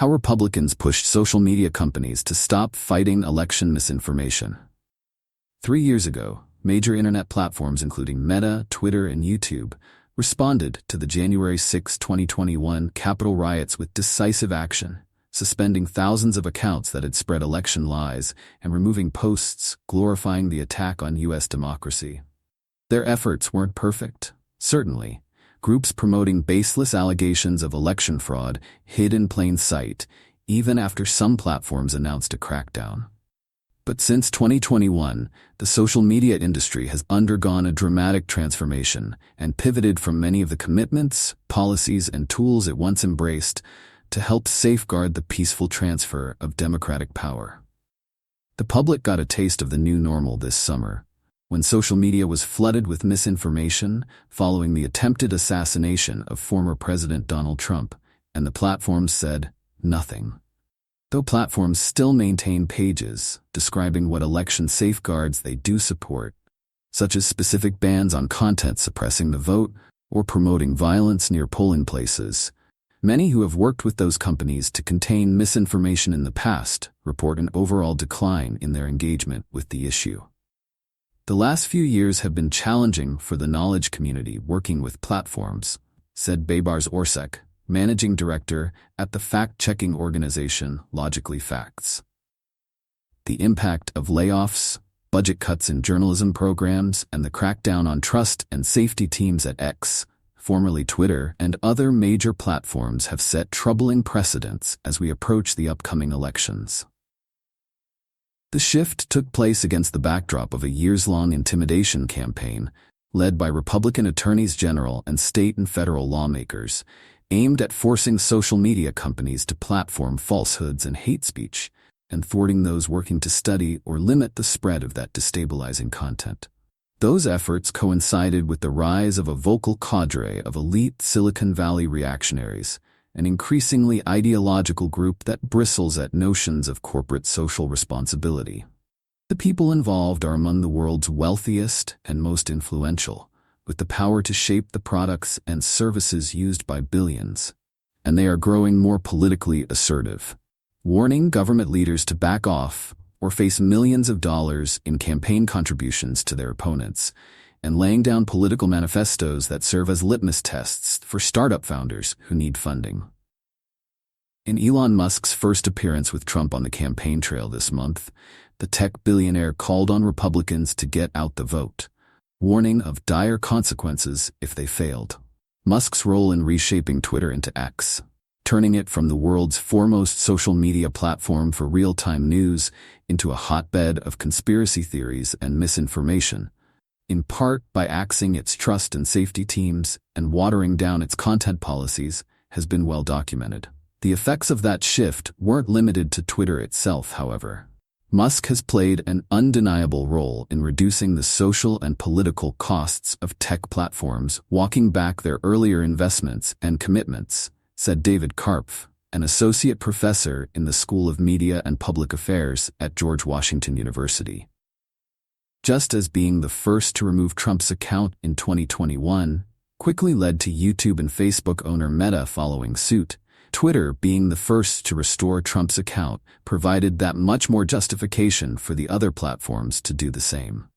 How Republicans pushed social media companies to stop fighting election misinformation. 3 years ago, major internet platforms including Meta, Twitter, and YouTube responded to the January 6, 2021 Capitol riots with decisive action, suspending thousands of accounts that had spread election lies and removing posts glorifying the attack on U.S. democracy. Their efforts weren't perfect, certainly. Groups promoting baseless allegations of election fraud hid in plain sight, even after some platforms announced a crackdown. But since 2021, the social media industry has undergone a dramatic transformation and pivoted from many of the commitments, policies, and tools it once embraced to help safeguard the peaceful transfer of democratic power. The public got a taste of the new normal this summer, when social media was flooded with misinformation following the attempted assassination of former President Donald Trump, and the platforms said nothing. Though platforms still maintain pages describing what election safeguards they do support, such as specific bans on content suppressing the vote or promoting violence near polling places, many who have worked with those companies to contain misinformation in the past report an overall decline in their engagement with the issue. The last few years have been challenging for the knowledge community working with platforms, said Baybars Orsak, managing director at the fact-checking organization Logically Facts. The impact of layoffs, budget cuts in journalism programs, and the crackdown on trust and safety teams at X, formerly Twitter, and other major platforms have set troubling precedents as we approach the upcoming elections. The shift took place against the backdrop of a years-long intimidation campaign led by Republican attorneys general and state and federal lawmakers, aimed at forcing social media companies to platform falsehoods and hate speech, and thwarting those working to study or limit the spread of that destabilizing content. Those efforts coincided with the rise of a vocal cadre of elite Silicon Valley reactionaries, an increasingly ideological group that bristles at notions of corporate social responsibility. The people involved are among the world's wealthiest and most influential, with the power to shape the products and services used by billions, and they are growing more politically assertive, warning government leaders to back off or face millions of dollars in campaign contributions to their opponents, and laying down political manifestos that serve as litmus tests for startup founders who need funding. In Elon Musk's first appearance with Trump on the campaign trail this month, the tech billionaire called on Republicans to get out the vote, warning of dire consequences if they failed. Musk's role in reshaping Twitter into X, turning it from the world's foremost social media platform for real-time news into a hotbed of conspiracy theories and misinformation, in part by axing its trust and safety teams and watering down its content policies, has been well documented. The effects of that shift weren't limited to Twitter itself, however. Musk has played an undeniable role in reducing the social and political costs of tech platforms, walking back their earlier investments and commitments, said David Karpf, an associate professor in the School of Media and Public Affairs at George Washington University. Just as being the first to remove Trump's account in 2021 quickly led to YouTube and Facebook owner Meta following suit, Twitter being the first to restore Trump's account provided that much more justification for the other platforms to do the same.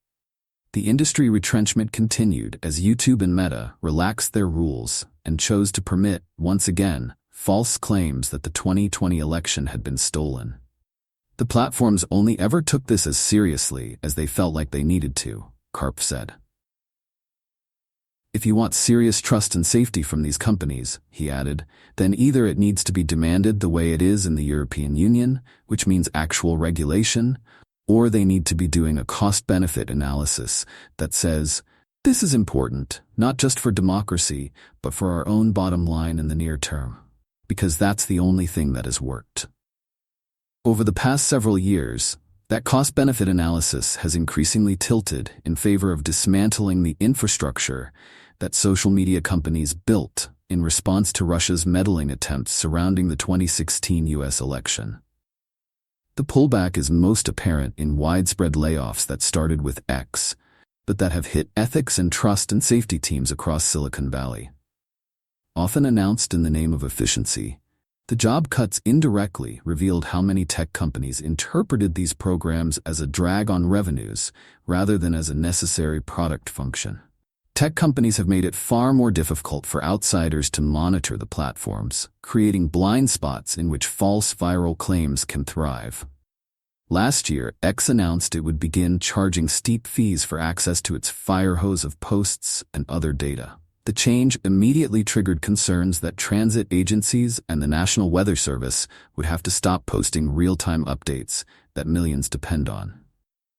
The industry retrenchment continued as YouTube and Meta relaxed their rules and chose to permit, once again, false claims that the 2020 election had been stolen. The platforms only ever took this as seriously as they felt like they needed to, Karpf said. If you want serious trust and safety from these companies, he added, then either it needs to be demanded the way it is in the European Union, which means actual regulation, or they need to be doing a cost-benefit analysis that says, this is important, not just for democracy, but for our own bottom line in the near term, because that's the only thing that has worked. Over the past several years, that cost-benefit analysis has increasingly tilted in favor of dismantling the infrastructure that social media companies built in response to Russia's meddling attempts surrounding the 2016 U.S. election. The pullback is most apparent in widespread layoffs that started with X, but that have hit ethics and trust and safety teams across Silicon Valley. Often announced in the name of efficiency, The job cuts indirectly revealed how many tech companies interpreted these programs as a drag on revenues rather than as a necessary product function. Tech companies have made it far more difficult for outsiders to monitor the platforms, creating blind spots in which false viral claims can thrive. Last year, X announced it would begin charging steep fees for access to its fire hose of posts and other data. The change immediately triggered concerns that transit agencies and the National Weather Service would have to stop posting real-time updates that millions depend on.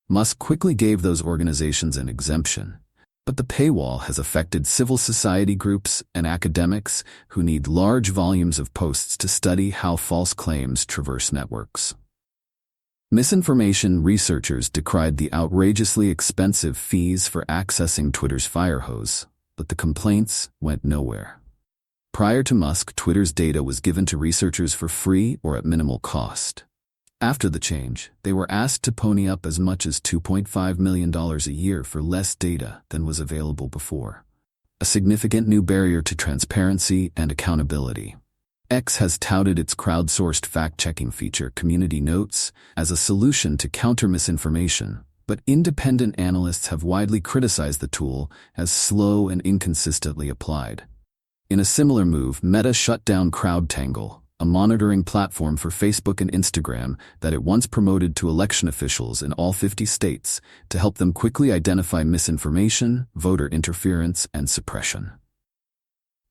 Musk quickly gave those organizations an exemption, but the paywall has affected civil society groups and academics who need large volumes of posts to study how false claims traverse networks. Misinformation researchers decried the outrageously expensive fees for accessing Twitter's firehose, but the complaints went nowhere. Prior to Musk, Twitter's data was given to researchers for free or at minimal cost. After the change, they were asked to pony up as much as $2.5 million a year for less data than was available before. A significant new barrier to transparency and accountability. X has touted its crowdsourced fact-checking feature, Community Notes, as a solution to counter misinformation, but independent analysts have widely criticized the tool as slow and inconsistently applied. In a similar move, Meta shut down CrowdTangle, a monitoring platform for Facebook and Instagram that it once promoted to election officials in all 50 states to help them quickly identify misinformation, voter interference, and suppression.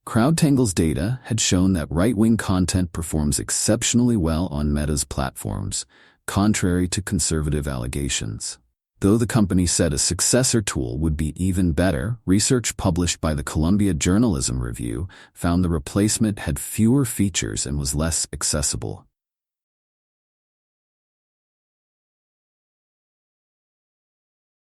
CrowdTangle's data had shown that right-wing content performs exceptionally well on Meta's platforms, contrary to conservative allegations. Though the company said a successor tool would be even better, research published by the Columbia Journalism Review found the replacement had fewer features and was less accessible.